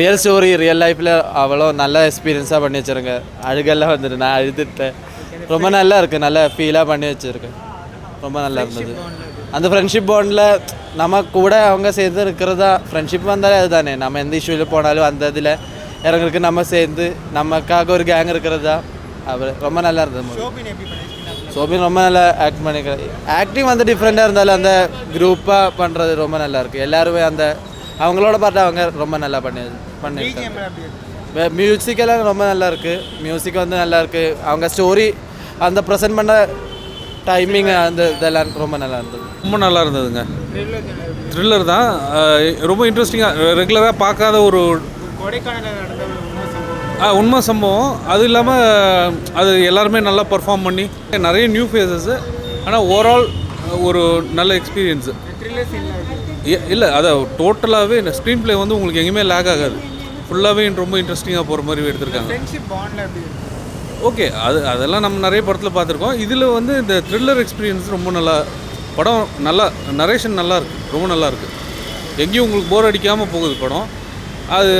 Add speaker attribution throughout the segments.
Speaker 1: Real story real லைஃப்பில் அவ்வளோ நல்ல எக்ஸ்பீரியன்ஸாக பண்ணி வச்சுருங்க. அழுகெல்லாம் வந்துட்டு நான் அழுதுட்டேன். ரொம்ப நல்லா இருக்குது, நல்ல ஃபீலாக பண்ணி வச்சுருக்கேன். ரொம்ப நல்லா இருந்தது. அந்த ஃப்ரெண்ட்ஷிப் பாண்டில் நம்ம கூட அவங்க சேர்ந்து இருக்கிறதா, ஃப்ரெண்ட்ஷிப் வந்தாலே அதுதானே. நம்ம எந்த இஷ்யூவில் போனாலும் அந்த இதில் இறங்குறதுக்கு நம்ம சேர்ந்து நமக்காக ஒரு கேங் இருக்கிறதா அவர் ரொம்ப நல்லா இருந்தது. சோபின் ரொம்ப நல்லா ஆக்ட் பண்ணிக்கிறேன். ஆக்டிங் வந்து டிஃப்ரெண்ட்டாக இருந்தாலும் அந்த குரூப்பாக பண்ணுறது ரொம்ப நல்லா இருக்குது. எல்லாருமே அந்த அவங்களோட பாட்டு அவங்க ரொம்ப நல்லா பண்ணியிருக்காங்க. மியூசிக்கெல்லாம் ரொம்ப நல்லா இருக்குது. மியூசிக் வந்து நல்லா இருக்குது. அவங்க ஸ்டோரி அந்த ப்ரெசென்ட் பண்ண டைமிங் அந்த இதெல்லாம் ரொம்ப நல்லா இருந்தது.
Speaker 2: ரொம்ப நல்லா இருந்ததுங்க. த்ரில்லர் தான், ரொம்ப இன்ட்ரெஸ்டிங்காக ரெகுலராக பார்க்காத ஒரு உண்மை சம்பவம். அது இல்லாமல் அது எல்லாருமே நல்லா பர்ஃபார்ம் பண்ணி நிறைய நியூ ஃபேஸஸ். ஆனால் ஓவரால் ஒரு நல்ல எக்ஸ்பீரியன்ஸு. இல்லை அதை டோட்டலாகவே இந்த ஸ்க்ரீன் ப்ளே வந்து உங்களுக்கு எங்கேயுமே லேக் ஆகாது. ஃபுல்லாகவே ரொம்ப இன்ட்ரெஸ்டிங்காக போகிற மாதிரி எடுத்திருக்காங்க. ஓகே, அதெல்லாம் நம்ம நிறைய படத்தில் பார்த்துருக்கோம். இதில் வந்து இந்த த்ரில்லர் எக்ஸ்பீரியன்ஸ் ரொம்ப நல்லா, படம் நல்லா, நரேஷன் நல்லா இருக்குது, ரொம்ப நல்லா இருக்குது. எங்கேயும் உங்களுக்கு போர் அடிக்காமல் போகுது படம். அது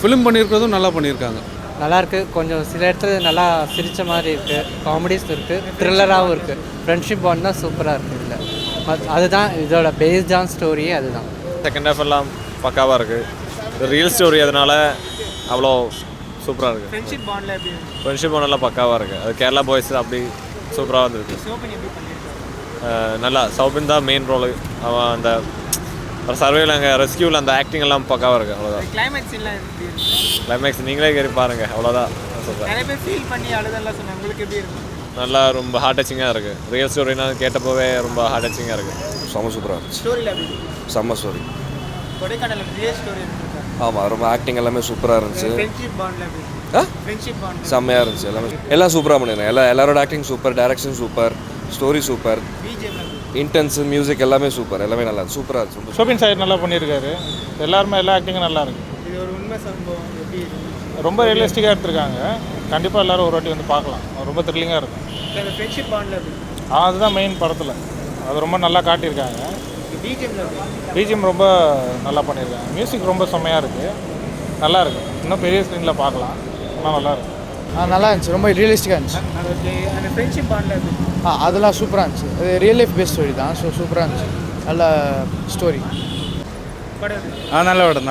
Speaker 2: ஃபிலிம் பண்ணியிருக்கிறதும் நல்லா பண்ணியிருக்காங்க.
Speaker 3: நல்லாயிருக்கு. கொஞ்சம் சில இடத்துல நல்லா சிரித்த மாதிரி இருக்குது, காமெடிஸ் இருக்குது, த்ரில்லராகவும் இருக்குது. ஃப்ரெண்ட்ஷிப் பாண்ட் தான் சூப்பராக இருக்குது இதில். அதுதான் இதோட பேஸ்டான ஸ்டோரியே அதுதான்.
Speaker 4: செகண்ட் ஹாஃப் எல்லாம் பக்காவாக இருக்குது. ரியல் ஸ்டோரி அதனால அவ்வளோ சூப்பராக இருக்குது. ஃப்ரெண்ட்ஷிப் பாண்டெல்லாம் பக்காவாக இருக்குது. அது கேரளா பாய்ஸ் அப்படி சூப்பராக வந்துருக்கு. நல்லா சௌபின் தான் மெயின் ரோலு. அவன் அந்த ஒரு சர்வேல அங்கே ரெஸ்கியூவில் அந்த ஆக்டிங் எல்லாம் பக்காவாக இருக்குது. அவ்வளோதான். கிளைமேக்ஸ் நீங்களே கேரி பாருங்கள், அவ்வளோதான். நல்லா ரொம்ப ஹார்ட் டச்சிங்காக இருக்குது. ரியல் ஸ்டோரினா கேட்டப்போவே ரொம்ப ஹார்ட் டச்சிங்காக இருக்குது.
Speaker 5: செம்ம சூப்பராக இருந்துச்சு. செம்ம ஸ்டோரி. ஆமாம், ரொம்ப ஆக்டிங் எல்லாமே சூப்பராக இருந்துச்சு. செம்மையாக இருந்துச்சு. எல்லாம் சூப்பராக பண்ணிடுறேன். எல்லாரோட acting super, direction super, story super, intense music எல்லாமே சூப்பர். எல்லாமே நல்லா சூப்பராக இருந்துச்சு.
Speaker 2: ஷோபின் சார் நல்லா பண்ணியிருக்காரு. எல்லாருமே எல்லா ஆக்டிங்கும் நல்லா இருக்குது. ரொம்ப ரியலிஸ்டிக்காக எடுத்திருக்காங்க. கண்டிப்பாக எல்லோரும் ஒரு வாட்டி வந்து பார்க்கலாம். ரொம்ப த்ரில்லிங்காக இருக்கும். அதுதான் மெயின் படத்தில். அது ரொம்ப நல்லா காட்டியிருக்காங்க. பிஜிஎம் ரொம்ப நல்லா பண்ணியிருக்காங்க. மியூசிக் ரொம்ப செம்மையாக இருக்குது, நல்லா இருக்குது. இன்னும் பெரிய ஸ்க்ரீனில் பார்க்கலாம். ஆனால் நல்லா இருக்குது.
Speaker 6: நல்லா இருந்துச்சு. ரொம்ப ரியலிஸ்டிக்காக இருந்துச்சு. அதெல்லாம் சூப்பராக இருந்துச்சு. அது ரியல் லைஃப் பேஸ்ட் ஸ்டோரி தான். ஸோ சூப்பராக இருந்துச்சு. நல்ல ஸ்டோரி.
Speaker 2: நல்ல படம் தான்.